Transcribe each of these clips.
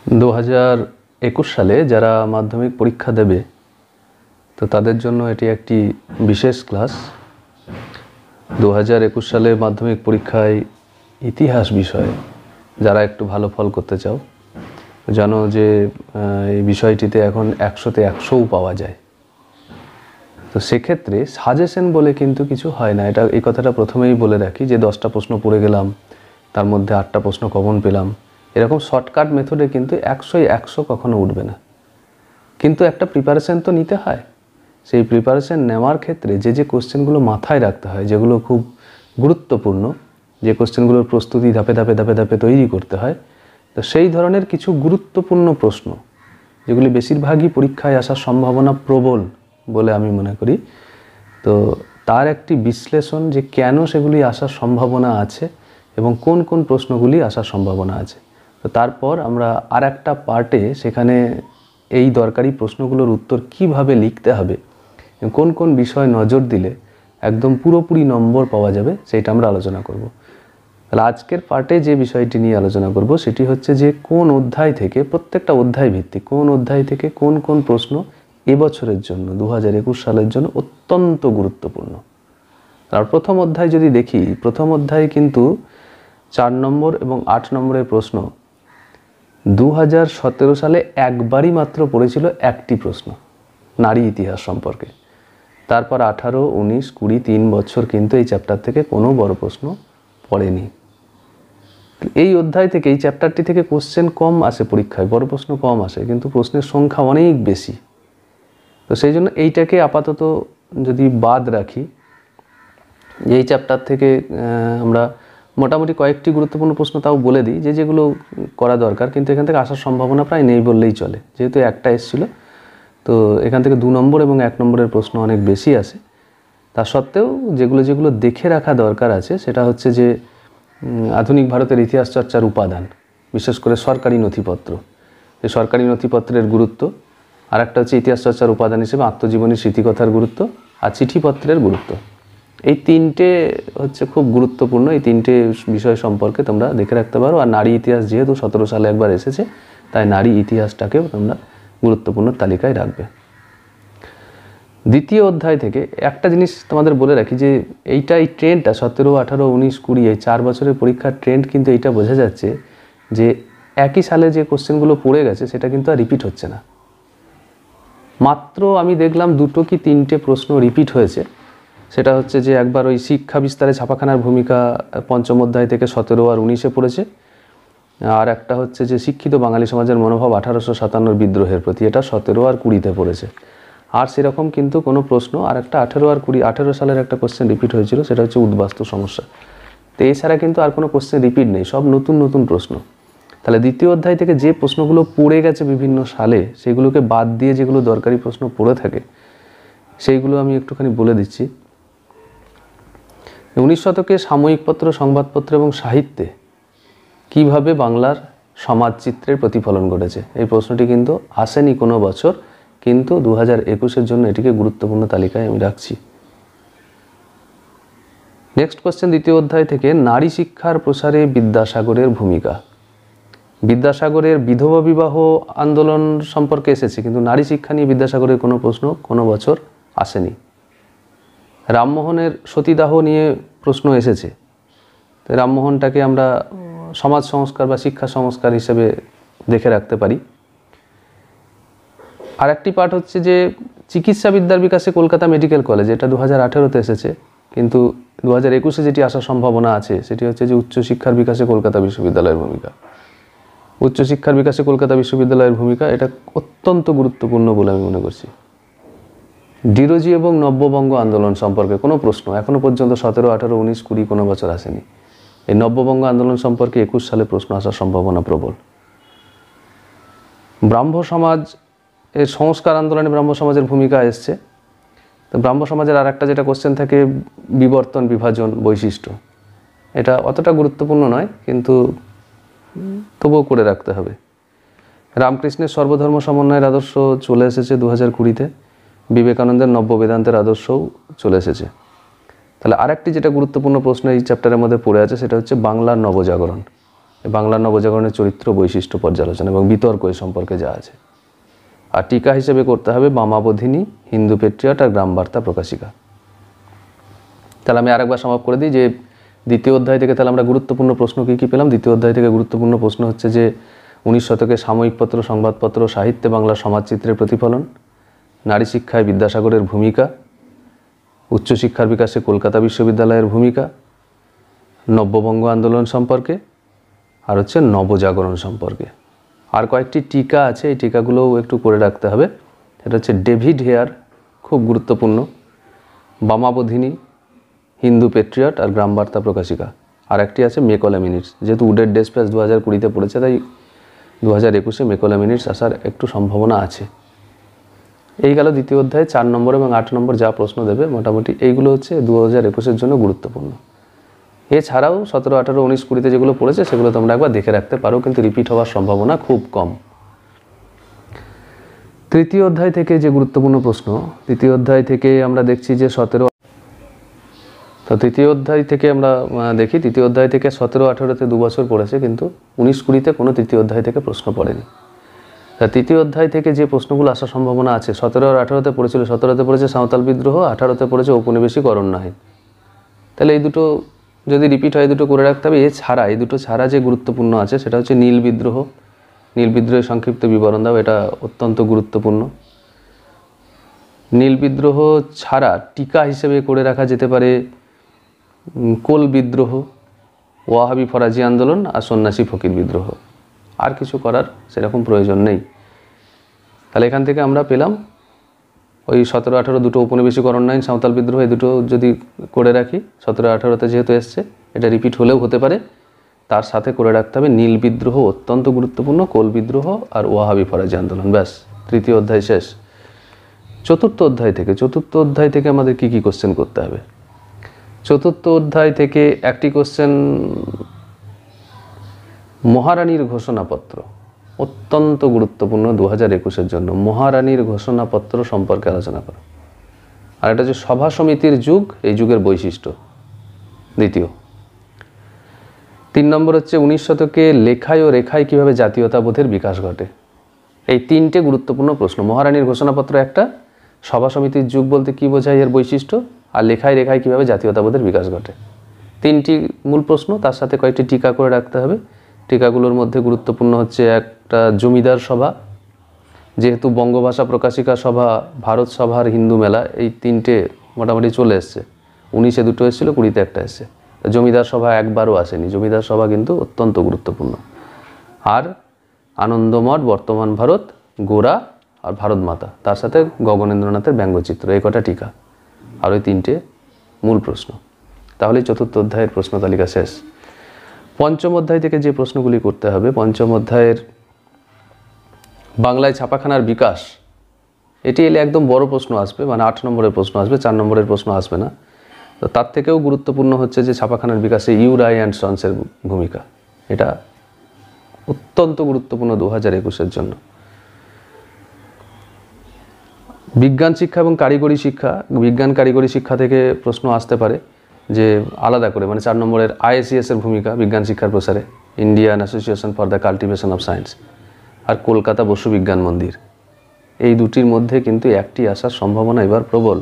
2021 সালে যারা মাধ্যমিক পরীক্ষা দেবে তো তাদের জন্য এটি একটি বিশেষ ক্লাস। 2021 সালে মাধ্যমিক পরীক্ষায় ইতিহাস বিষয়ে যারা একটু ভালো ফল করতে চাও, জানো যে এই বিষয়টিতে এখন 100তে 100ও পাওয়া যায়। তো সেক্ষেত্রে সাজেশন বলে কিন্তু কিছু হয় না। এই কথাটা প্রথমেই বলে রাখি যে 10টা প্রশ্ন পড়ে গেলাম, তার মধ্যে 8টা প্রশ্ন কমন পেলাম, এরকম শর্টকাট মেথডে কিন্তু 100ই 100 কখনো উঠবে না। কিন্তু একটা প্রিপারেশন তো নিতে হয়। সেই প্রিপারেশন নেওয়ার ক্ষেত্রে যে কোশ্চেনগুলো মাথায় রাখতে হয়, যেগুলো খুব গুরুত্বপূর্ণ, যে কোশ্চেনগুলোর প্রস্তুতি ধাপে ধাপে ধাপে ধাপে তৈরি করতে হয়, তো সেই ধরনের কিছু গুরুত্বপূর্ণ প্রশ্ন যেগুলি বেশিরভাগই পরীক্ষায় আসার সম্ভাবনা প্রবল বলে আমি মনে করি, তো তার একটি বিশ্লেষণ যে কেন সেগুলি আসার সম্ভাবনা আছে এবং কোন কোন প্রশ্নগুলি আসার সম্ভাবনা আছে। তো তারপর আমরা আর একটা পার্টে সেখানে এই দরকারি প্রশ্নগুলোর উত্তর কিভাবে লিখতে হবে, কোন কোন বিষয় নজর দিলে একদম পুরোপুরি নম্বর পাওয়া যাবে, সেটা আমরা আলোচনা করব। তাহলে আজকের পার্টে যে বিষয়টি নিয়ে আলোচনা করব সেটি হচ্ছে যে কোন অধ্যায় থেকে, প্রত্যেকটা অধ্যায় ভিত্তিক কোন অধ্যায় থেকে কোন কোন প্রশ্ন এবছরের জন্য 2021 সালের জন্য অত্যন্ত গুরুত্বপূর্ণ। আর প্রথম অধ্যায় যদি দেখি, প্রথম অধ্যায়ে কিন্তু 4 নম্বর এবং 8 নম্বরের প্রশ্ন 2017 সালে একবারই মাত্র পড়েছিল একটি প্রশ্ন, নারী ইতিহাস সম্পর্কে। তারপর 18, 19, 20, 3 বছর কিন্তু এই চ্যাপ্টার থেকে কোনো বড় প্রশ্ন পড়েনি। এই অধ্যায় থেকে, এই চ্যাপ্টারটি থেকে কোশ্চেন কম আসে পরীক্ষায়, বড় প্রশ্ন কম আসে, কিন্তু প্রশ্নের সংখ্যা অনেক বেশি। তো সেই জন্য এইটাকে আপাতত যদি বাদ রাখি, এই চ্যাপ্টার থেকে আমরা মোটামুটি কয়েকটি গুরুত্বপূর্ণ প্রশ্ন তাও বলে দিই যেগুলো করা দরকার, কিন্তু এখান থেকে আসার সম্ভাবনা প্রায় নেই বললেই চলে, যেহেতু একটা এসেছিলো। তো এখান থেকে 2 নম্বর এবং 1 নম্বরের প্রশ্ন অনেক বেশি আসে। তা সত্ত্বেও যেগুলো দেখে রাখা দরকার আছে সেটা হচ্ছে যে আধুনিক ভারতের ইতিহাস চর্চার উপাদান, বিশেষ করে সরকারি নথিপত্র, এই সরকারি নথিপত্রের গুরুত্ব। আর একটা হচ্ছে ইতিহাস চর্চার উপাদান হিসেবে আত্মজীবনী, স্মৃতিকথার গুরুত্ব আর চিঠিপত্রের গুরুত্ব। এই তিনটে হচ্ছে খুব গুরুত্বপূর্ণ। এই তিনটে বিষয় সম্পর্কে তোমরা দেখে রাখতে পারো। আর নারী ইতিহাস যেহেতু 17 সালে একবার এসেছে, তাই নারী ইতিহাসটাকেও তোমরা গুরুত্বপূর্ণ তালিকায় রাখবে। দ্বিতীয় অধ্যায় থেকে একটা জিনিস তোমাদের বলে রাখি যে এই ট্রেন্ডটা 17, 18, 19, 20 এই 4 বছরের পরীক্ষার ট্রেন্ড কিন্তু এইটা বোঝা যাচ্ছে যে একই সালে যে কোশ্চেনগুলো পড়ে গেছে সেটা কিন্তু আর রিপিট হচ্ছে না। মাত্র আমি দেখলাম 2টো কি 3টে প্রশ্ন রিপিট হয়েছে। সেটা হচ্ছে যে একবার ওই শিক্ষা বিস্তারে ছাপাখানার ভূমিকা 5ম অধ্যায় থেকে 17 আর 19-এ পড়েছে, আর একটা হচ্ছে যে শিক্ষিত বাঙালি সমাজের মনোভাব 1857 বিদ্রোহের প্রতি, এটা 17 আর 20-তে পড়েছে। আর সেরকম কিন্তু কোনো প্রশ্ন, আর একটা 18 আর 20, 18 সালের একটা কোশ্চেন রিপিট হয়েছিল, সেটা হচ্ছে উদ্বাস্তু সমস্যা। তো এছাড়া কিন্তু আর কোনো কোশ্চেন রিপিট নেই, সব নতুন নতুন প্রশ্ন। তাহলে দ্বিতীয় অধ্যায় থেকে যে প্রশ্নগুলো পড়ে গেছে বিভিন্ন সালে, সেগুলোকে বাদ দিয়ে যেগুলো দরকারি প্রশ্ন পড়ে থাকে সেইগুলো আমি একটুখানি বলে দিচ্ছি। 19 শতকে সাময়িকপত্র, সংবাদপত্র এবং সাহিত্যে কিভাবে বাংলার সমাজচিত্রের প্রতিফলন ঘটেছে, এই প্রশ্নটি কিন্তু আসেনি কোনো বছর, কিন্তু 2021-এর জন্য এটিকে গুরুত্বপূর্ণ তালিকায় আমি রাখছি। নেক্সট কোশ্চেন দ্বিতীয় অধ্যায় থেকে নারী শিক্ষার প্রসারে বিদ্যাসাগরের ভূমিকা। বিদ্যাসাগরের বিধবা বিবাহ আন্দোলন সম্পর্কে এসেছে, কিন্তু নারী শিক্ষা নিয়ে বিদ্যাসাগরের কোনো প্রশ্ন কোনো বছর আসেনি। রামমোহনের সতীদাহ নিয়ে প্রশ্ন এসেছে, তো রামমোহনটাকে আমরা সমাজ সংস্কার বা শিক্ষা সংস্কার হিসেবে দেখে রাখতে পারি। আর একটি পার্ট হচ্ছে যে চিকিৎসা বিদ্যার বিকাশে কলকাতা মেডিকেল কলেজ, এটা 2018-তে এসেছে, কিন্তু 2021-এ যেটি আসার সম্ভাবনা আছে সেটি হচ্ছে যে উচ্চশিক্ষার বিকাশে কলকাতা বিশ্ববিদ্যালয়ের ভূমিকা। উচ্চশিক্ষার বিকাশে কলকাতা বিশ্ববিদ্যালয়ের ভূমিকা এটা অত্যন্ত গুরুত্বপূর্ণ বলে আমি মনে করছি। ডিরোজি এবং নব্যবঙ্গ আন্দোলন সম্পর্কে কোনো প্রশ্ন এখনও পর্যন্ত 17, 18, 19, 20 কোনো বছর আসেনি। এই নব্যবঙ্গ আন্দোলন সম্পর্কে 21 সালে প্রশ্ন আসার সম্ভাবনা প্রবল। ব্রাহ্ম সমাজ এর সংস্কার আন্দোলনে ব্রাহ্ম সমাজের ভূমিকা এসছে। তো ব্রাহ্ম সমাজের আর একটা যেটা কোশ্চেন থাকে বিবর্তন, বিভাজন, বৈশিষ্ট্য, এটা অতটা গুরুত্বপূর্ণ নয়, কিন্তু তবুও করে রাখতে হবে। রামকৃষ্ণের সর্বধর্ম সমন্বয়ের আদর্শ চলে এসেছে 2020-তে, বিবেকানন্দের নব্য বেদান্তের আদর্শও চলে এসেছে। তাহলে আরেকটি যেটা গুরুত্বপূর্ণ প্রশ্ন এই চ্যাপ্টারের মধ্যে পড়ে আছে সেটা হচ্ছে বাংলার নবজাগরণ। বাংলা নবজাগরণের চরিত্র বৈশিষ্ট্য পর্যালোচনা এবং বিতর্ক এ সম্পর্কে যা আছে। আর টিকা হিসেবে করতে হবে বামাবোধিনী, হিন্দু পেট্রিয়ট আর গ্রাম বার্তা প্রকাশিকা। তাহলে আমি আরেকবার সমাপ করে দিই যে দ্বিতীয় অধ্যায় থেকে তাহলে আমরা গুরুত্বপূর্ণ প্রশ্ন কী কী পেলাম। দ্বিতীয় অধ্যায় থেকে গুরুত্বপূর্ণ প্রশ্ন হচ্ছে যে 19 শতকে সাময়িকপত্র, সংবাদপত্র, সাহিত্যে বাংলার সমাজচিত্রের প্রতিফলন, নারী শিক্ষায় বিদ্যাসাগরের ভূমিকা, উচ্চশিক্ষার বিকাশে কলকাতা বিশ্ববিদ্যালয়ের ভূমিকা, নব্যবঙ্গ আন্দোলন সম্পর্কে, আর হচ্ছে নবজাগরণ সম্পর্কে। আর কয়েকটি টিকা আছে, এই টিকাগুলোও একটু করে রাখতে হবে। এটা হচ্ছে ডেভিড হেয়ার, খুব গুরুত্বপূর্ণ, বামাবোধিনী, হিন্দু পেট্রিয়ট আর গ্রাম বার্তা প্রকাশিকা। আর একটি আছে মেকলে মিনিটস, যেহেতু উডের ডেসপ্যাচ 2020-তে পড়েছে, তাই 2021-এ মেকলে মিনিটস আসার একটু সম্ভাবনা আছে। এই গেল দ্বিতীয় অধ্যায়ে 4 নম্বর এবং 8 নম্বর যা প্রশ্ন দেবে, মোটামুটি এইগুলো হচ্ছে 2021-এর জন্য গুরুত্বপূর্ণ। এছাড়াও 17, 18, 19, 20-তে যেগুলো পড়েছে সেগুলো তোমরা একবার দেখে রাখতে পারো, কিন্তু রিপিট হওয়ার সম্ভাবনা খুব কম। তৃতীয় অধ্যায় থেকে যে গুরুত্বপূর্ণ প্রশ্ন, তৃতীয় অধ্যায় থেকে আমরা দেখছি যে 17, তো তৃতীয় অধ্যায় থেকে আমরা দেখি, তৃতীয় অধ্যায় থেকে 17, 18-তে 2 বছর পড়েছে, কিন্তু 19, 20-তে কোনো তৃতীয় অধ্যায় থেকে প্রশ্ন পড়েনি। তা তৃতীয় অধ্যায় থেকে যে প্রশ্নগুলো আসার সম্ভাবনা আছে, 17 আর 18-তে পড়েছিল, 17-তে পড়েছে সাঁওতাল বিদ্রোহ, 18-তে পড়েছে ঔপনিবেশিক অরণ্যায়ন। তাহলে এই দুটো যদি রিপিট হয়, দুটো করে রাখতে হবে। এছাড়া এই দুটো ছাড়া যে গুরুত্বপূর্ণ আছে সেটা হচ্ছে নীল বিদ্রোহ। নীল বিদ্রোহের সংক্ষিপ্ত বিবরণ দাও, এটা অত্যন্ত গুরুত্বপূর্ণ। নীল বিদ্রোহ ছাড়া টিকা হিসেবে করে রাখা যেতে পারে কোল বিদ্রোহ, ওয়াহাবি ফরাজি আন্দোলন আর সন্ন্যাসী ফকির বিদ্রোহ। আর কিছু করার সেরকম প্রয়োজন নেই। তাহলে এখান থেকে আমরা পেলাম ওই 17, 18 দুটো ঔপনিবেশিক অরণ্যায়ন, সাঁওতাল বিদ্রোহ, এই দুটো যদি করে রাখি, 17, 18-তে যেহেতু এসছে, এটা রিপিট হলেও হতে পারে। তার সাথে করে রাখতে হবে নীল বিদ্রোহ, অত্যন্ত গুরুত্বপূর্ণ, কোল বিদ্রোহ আর ওয়াহাবি ফরাজি আন্দোলন। ব্যাস, তৃতীয় অধ্যায় শেষ। চতুর্থ অধ্যায় থেকে আমাদের কি কি কোশ্চেন করতে হবে? চতুর্থ অধ্যায় থেকে একটি কোশ্চেন মহারানীর ঘোষণাপত্র, অত্যন্ত গুরুত্বপূর্ণ 2021-এর জন্য। মহারানীর ঘোষণাপত্র সম্পর্কে আলোচনা করো। আর এটা হচ্ছে সভা সমিতির যুগ, এই যুগের বৈশিষ্ট্য, দ্বিতীয়। 3 নম্বর হচ্ছে 19 শতকে লেখায় ও রেখায় কীভাবে জাতীয়তাবোধের বিকাশ ঘটে। এই 3টে গুরুত্বপূর্ণ প্রশ্ন। মহারানীর ঘোষণাপত্র একটা, সভা সমিতির যুগ বলতে কী বোঝায় এর বৈশিষ্ট্য, আর লেখায় রেখায় কীভাবে জাতীয়তাবোধের বিকাশ ঘটে। 3টি মূল প্রশ্ন, তার সাথে কয়েকটি টিকা করে রাখতে হবে। টিকাগুলোর মধ্যে গুরুত্বপূর্ণ হচ্ছে একটা জমিদার সভা, যেহেতু বঙ্গভাষা প্রকাশিকা সভা, ভারত সভার হিন্দু মেলা, এই 3টে মোটামুটি চলে এসছে। 19-এ 2টো এসেছিলো, 20-তে একটা এসছে। জমিদার সভা একবারও আসেনি, জমিদার সভা কিন্তু অত্যন্ত গুরুত্বপূর্ণ। আর আনন্দমঠ, বর্তমান ভারত, গোরা আর ভারত মাতা, তার সাথে গগনেন্দ্রনাথের ব্যঙ্গচিত্র, এই কটা টিকা আর ওই 3টে মূল প্রশ্ন। তাহলেই চতুর্থ অধ্যায়ের প্রশ্ন তালিকা শেষ। পঞ্চম অধ্যায় থেকে যে প্রশ্নগুলি করতে হবে, পঞ্চম অধ্যায়ের বাংলায় ছাপাখানার বিকাশ, এটি এলে একদম বড় প্রশ্ন আসবে, মানে 8 নম্বরের প্রশ্ন আসবে, 4 নম্বরের প্রশ্ন আসবে না। তো তার থেকেও গুরুত্বপূর্ণ হচ্ছে যে ছাপাখানার বিকাশে ইউ রায় অ্যান্ড সন্সের ভূমিকা, এটা অত্যন্ত গুরুত্বপূর্ণ 2021-এর জন্য। বিজ্ঞান শিক্ষা এবং কারিগরি শিক্ষা, বিজ্ঞান কারিগরি শিক্ষা থেকে প্রশ্ন আসতে পারে যে আলাদা করে, মানে 4 নম্বরের IACS-এর ভূমিকা বিজ্ঞান শিক্ষার প্রসারে, Indian Association for the Cultivation of Science, আর কলকাতা বসু বিজ্ঞান মন্দির। এই দুটির মধ্যে কিন্তু একটি আসার সম্ভাবনা এবার প্রবল।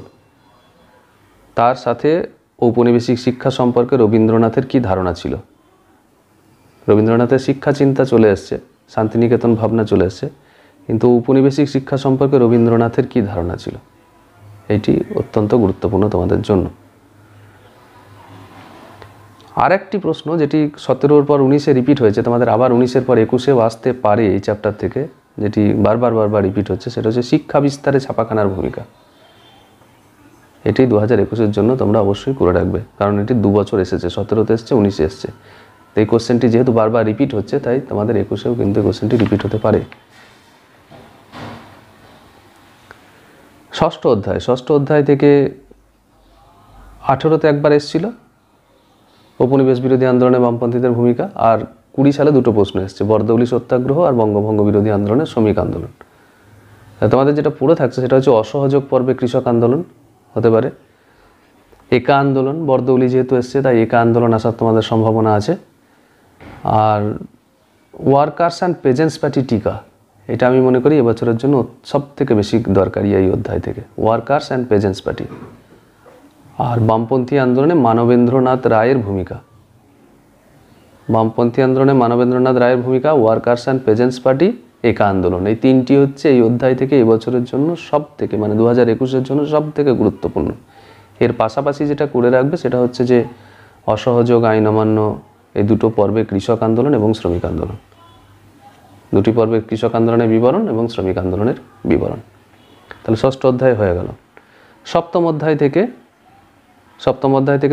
তার সাথে ঔপনিবেশিক শিক্ষা সম্পর্কে রবীন্দ্রনাথের কি ধারণা ছিল। রবীন্দ্রনাথের শিক্ষা চিন্তা চলে এসছে, শান্তিনিকেতন ভাবনা চলে এসছে, কিন্তু ঔপনিবেশিক শিক্ষা সম্পর্কে রবীন্দ্রনাথের কি ধারণা ছিল, এটি অত্যন্ত গুরুত্বপূর্ণ তোমাদের জন্য। আর একটি প্রশ্ন যেটি 17-র পর 19-এ রিপিট হয়েছে, তোমাদের আবার 19-এর পর 21-এও আসতে পারে এই চ্যাপ্টার থেকে, যেটি বারবার রিপিট হচ্ছে, সেটা হচ্ছে শিক্ষা বিস্তারে ছাপাখানার ভূমিকা। এটি 2021-এর জন্য তোমরা অবশ্যই করে রাখবে, কারণ এটি 2 বছর এসেছে, 17-তে এসছে, 19-এ এসছে। তো এই কোশ্চেনটি যেহেতু বারবার রিপিট হচ্ছে, তাই তোমাদের 21-এও কিন্তু এই কোশ্চেনটি রিপিট হতে পারে। ষষ্ঠ অধ্যায় থেকে 18-তে একবার এসেছিল উপনিবেশ বিরোধী আন্দোলনে বামপন্থীদের ভূমিকা, আর 20 সালে 2টো প্রশ্ন এসছে, বরদৌলি সত্যাগ্রহ আর বঙ্গভঙ্গ বিরোধী আন্দোলনের শ্রমিক আন্দোলন। তোমাদের যেটা পড়ে থাকছে সেটা হচ্ছে অসহযোগ পর্বে কৃষক আন্দোলন হতে পারে, একা আন্দোলন, বরদৌলি যেহেতু এসছে তাই একা আন্দোলন আসার তোমাদের সম্ভাবনা আছে। আর ওয়ার্কার্স অ্যান্ড পেজেন্টস পার্টি টিকা, এটা আমি মনে করি এবছরের জন্য সব থেকে বেশি দরকারি এই অধ্যায় থেকে, ওয়ার্কার্স অ্যান্ড পেজেন্টস পার্টি। আর বামপন্থী আন্দোলনে মানবেন্দ্রনাথ রায়ের ভূমিকা, বামপন্থী আন্দোলনে মানবেন্দ্রনাথ রায়ের ভূমিকা, ওয়ার্কার্স অ্যান্ড পেজেন্টস পার্টি, একা আন্দোলন, এই তিনটি হচ্ছে এই অধ্যায় থেকে এবছরের জন্য সব থেকে, মানে 2021-এর জন্য সব থেকে গুরুত্বপূর্ণ। এর পাশাপাশি যেটা করে রাখবে সেটা হচ্ছে যে অসহযোগ আইন অমান্য, এই দুটো পর্বে কৃষক আন্দোলন এবং শ্রমিক আন্দোলন, দুটি পর্বে কৃষক আন্দোলনের বিবরণ এবং শ্রমিক আন্দোলনের বিবরণ। তাহলে ষষ্ঠ অধ্যায় হয়ে গেল। সপ্তম অধ্যায় থেকে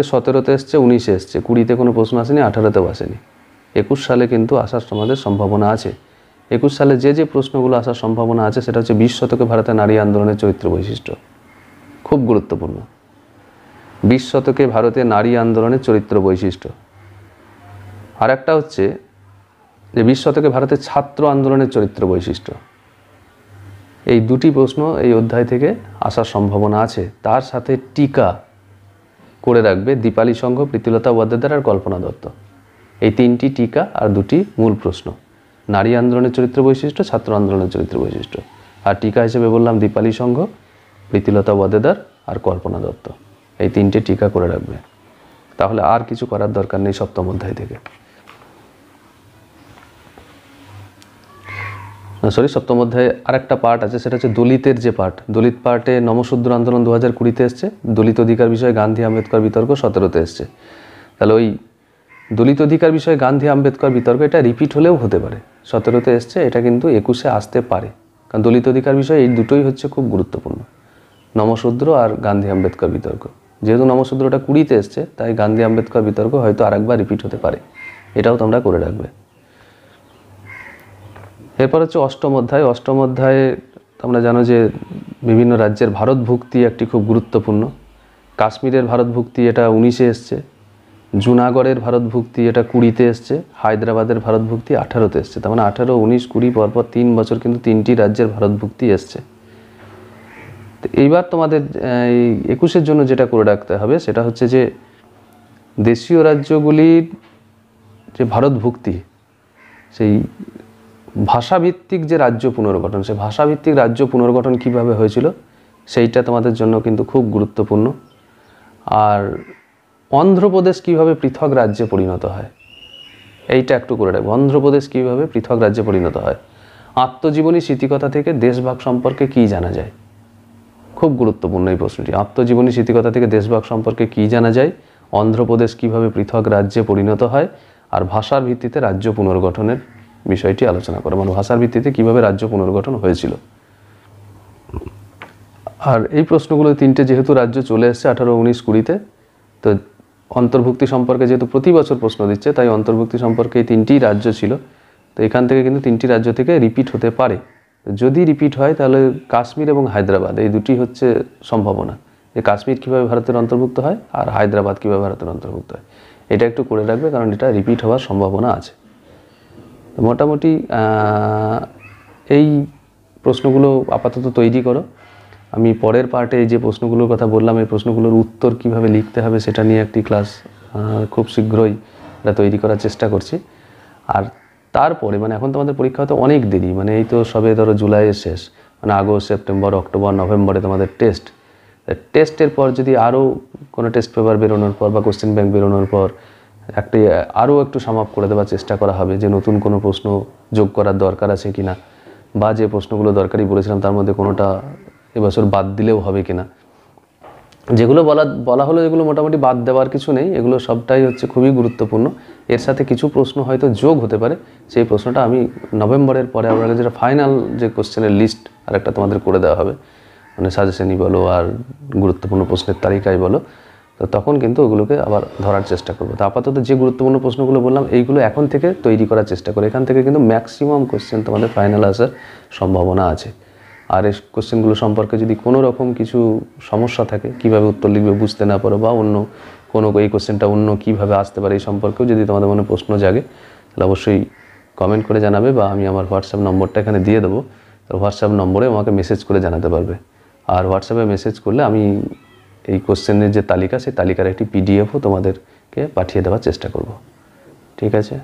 17-তে এসছে, 19-এ এসছে, 20-তে কোনো প্রশ্ন আসেনি, 18-তেও আসেনি। 21 সালে কিন্তু আসার আমাদের সম্ভাবনা আছে। 21 সালে যে প্রশ্নগুলো আসার সম্ভাবনা আছে সেটা হচ্ছে 20 শতকে ভারতের নারী আন্দোলনের চরিত্র বৈশিষ্ট্য, খুব গুরুত্বপূর্ণ। 20 শতকে ভারতের নারী আন্দোলনের চরিত্র বৈশিষ্ট্য। আর একটা হচ্ছে যে 20 শতকে ভারতের ছাত্র আন্দোলনের চরিত্র বৈশিষ্ট্য। এই দুটি প্রশ্ন এই অধ্যায় থেকে আসার সম্ভাবনা আছে। তার সাথে টিকা করে রাখবে দীপালি সংঘ, প্রীতিলতা ওয়াদ্দেদার আর কল্পনা দত্ত, এই তিনটি টিকা আর দুটি মূল প্রশ্ন, নারী আন্দোলনের চরিত্র বৈশিষ্ট্য, ছাত্র আন্দোলনের চরিত্র বৈশিষ্ট্য। আর টিকা হিসেবে বললাম দীপালি সংঘ, প্রীতিলতা ওয়াদ্দেদার আর কল্পনা দত্ত, এই তিনটে টিকা করে রাখবে। তাহলে আর কিছু করার দরকার নেই সপ্তম অধ্যায় থেকে। সপ্তম অধ্যায়ে আরেকটা পার্ট আছে, সেটা হচ্ছে দলিতের যে পার্ট। দলিত পার্টে নমশূদ্র আন্দোলন 2020-তে এসছে, দলিত অধিকার বিষয়ে গান্ধী আম্বেদকর বিতর্ক 17-তে এসছে। তাহলে ওই দলিত অধিকার বিষয়ে গান্ধী আম্বেদকর বিতর্ক এটা রিপিট হলেও হতে পারে, 17-তে এসছে, এটা কিন্তু 21-এ আসতে পারে, কারণ দলিত অধিকার বিষয় এই দুটোই হচ্ছে খুব গুরুত্বপূর্ণ, নমশূদ্র আর গান্ধী আম্বেদকর বিতর্ক। যেহেতু নমশূদ্রটা 20-তে এসছে, তাই গান্ধী আম্বেদকর বিতর্ক হয়তো আরেকবার রিপিট হতে পারে, এটাও তোমরা করে রাখবে। এরপর হচ্ছে অষ্টম অধ্যায়। অষ্টম অধ্যায়ে তোমরা জানো যে বিভিন্ন রাজ্যের ভারতভুক্তি একটি খুব গুরুত্বপূর্ণ। কাশ্মীরের ভারতভুক্তি এটা 19-এ এসছে, জুনাগড়ের ভারতভুক্তি এটা 20-তে এসছে, হায়দ্রাবাদের ভারতভুক্তি 18-তে এসছে। তার মানে 18, 19, 20 পরপর 3 বছর কিন্তু 3টি রাজ্যের ভারতভুক্তি এসছে। তো এইবার তোমাদের এই 21-এর জন্য যেটা করে রাখতে হবে সেটা হচ্ছে যে দেশীয় রাজ্যগুলির যে ভারতভুক্তি, সেই ভাষাভিত্তিক যে রাজ্য পুনর্গঠন, সেই ভাষাভিত্তিক রাজ্য পুনর্গঠন কিভাবে হয়েছিল সেইটা তোমাদের জন্য কিন্তু খুব গুরুত্বপূর্ণ। আর অন্ধ্রপ্রদেশ কিভাবে পৃথক রাজ্যে পরিণত হয় এইটা একটু করে রাখবো। অন্ধ্রপ্রদেশ কিভাবে পৃথক রাজ্যে পরিণত হয়। আত্মজীবনী স্মৃতিকথা থেকে দেশভাগ সম্পর্কে কি জানা যায়, খুব গুরুত্বপূর্ণ এই প্রশ্নটি। আত্মজীবনী স্মৃতিকথা থেকে দেশভাগ সম্পর্কে কি জানা যায়, অন্ধ্রপ্রদেশ কিভাবে পৃথক রাজ্যে পরিণত হয়, আর ভাষার ভিত্তিতে রাজ্য পুনর্গঠনের বিষয়টি আলোচনা করো, মানে ভাষার ভিত্তিতে কিভাবে রাজ্য পুনর্গঠন হয়েছিল। আর এই প্রশ্নগুলো তিনটে যেহেতু রাজ্য চলে এসছে 18, 19, 20-তে, তো অন্তর্ভুক্তি সম্পর্কে যেহেতু প্রতি বছর প্রশ্ন দিচ্ছে, তাই অন্তর্ভুক্তি সম্পর্কে এই 3টি রাজ্য ছিল। তো এখান থেকে কিন্তু 3টি রাজ্য থেকে রিপিট হতে পারে। যদি রিপিট হয় তাহলে কাশ্মীর এবং হায়দ্রাবাদ এই দুটি হচ্ছে সম্ভাবনা, যে কাশ্মীর কীভাবে ভারতের অন্তর্ভুক্ত হয় আর হায়দ্রাবাদ কীভাবে ভারতের অন্তর্ভুক্ত হয়, এটা একটু করে রাখবে, কারণ এটা রিপিট হওয়ার সম্ভাবনা আছে। মোটামুটি এই প্রশ্নগুলো আপাতত তৈরি করো। আমি পরের পার্টে এই যে প্রশ্নগুলোর কথা বললাম, এই প্রশ্নগুলোর উত্তর কিভাবে লিখতে হবে সেটা নিয়ে একটি ক্লাস খুব শীঘ্রই এটা তৈরি করার চেষ্টা করছি। আর তারপরে মানে এখন তোমাদের পরীক্ষা হতে অনেক দেরি, মানে এই তো সবে ধরো জুলাইয়ের শেষ, মানে আগস্ট, সেপ্টেম্বর, অক্টোবর, নভেম্বরে তোমাদের টেস্টের পর যদি আরও কোনো টেস্ট পেপার বেরোনোর পর বা কোশ্চেন ব্যাংক বেরোনোর পর একটি আরও একটু সামাপ করে দেওয়ার চেষ্টা করা হবে, যে নতুন কোনো প্রশ্ন যোগ করার দরকার আছে কিনা, বা যে প্রশ্নগুলো দরকারি বলেছিলাম তার মধ্যে কোনোটা এবছর বাদ দিলেও হবে কিনা। যেগুলো বলা হলো যেগুলো মোটামুটি বাদ দেওয়ার কিছু নেই, এগুলো সবটাই হচ্ছে খুবই গুরুত্বপূর্ণ। এর সাথে কিছু প্রশ্ন হয়তো যোগ হতে পারে, সেই প্রশ্নটা আমি নভেম্বরের পরে আপনাকে যেটা ফাইনাল যে কোশ্চেনের লিস্ট আর একটা তোমাদের করে দেওয়া হবে, মানে সাজেশনই বলো আর গুরুত্বপূর্ণ প্রশ্নের তালিকায় বলো, তো তখন কিন্তু ওগুলোকে আবার ধরার চেষ্টা করবো। তো আপাতত যে গুরুত্বপূর্ণ প্রশ্নগুলো বললাম এইগুলো এখন থেকে তৈরি করার চেষ্টা করো, এখান থেকে কিন্তু ম্যাক্সিমাম কোশ্চেন তোমাদের ফাইনাল আসার সম্ভাবনা আছে। আর এই কোশ্চেনগুলো সম্পর্কে যদি কোনো রকম কিছু সমস্যা থাকে, কিভাবে উত্তর লিখবে বুঝতে না পারো, বা অন্য কোনো এই কোশ্চেনটা অন্য কীভাবে আসতে পারে এই সম্পর্কেও যদি তোমাদের মনে প্রশ্ন জাগে, তাহলে অবশ্যই কমেন্ট করে জানাবে, বা আমি আমার হোয়াটসঅ্যাপ নম্বরটা এখানে দিয়ে দেবো। তো হোয়াটসঅ্যাপ নম্বরে আমাকে মেসেজ করে জানাতে পারবে। আর হোয়াটসঅ্যাপে মেসেজ করলে আমি এই কোশ্চেনের যে তালিকা, সেই তালিকার একটি পিডিএফও তোমাদেরকে পাঠিয়ে দেওয়ার চেষ্টা করব। ঠিক আছে।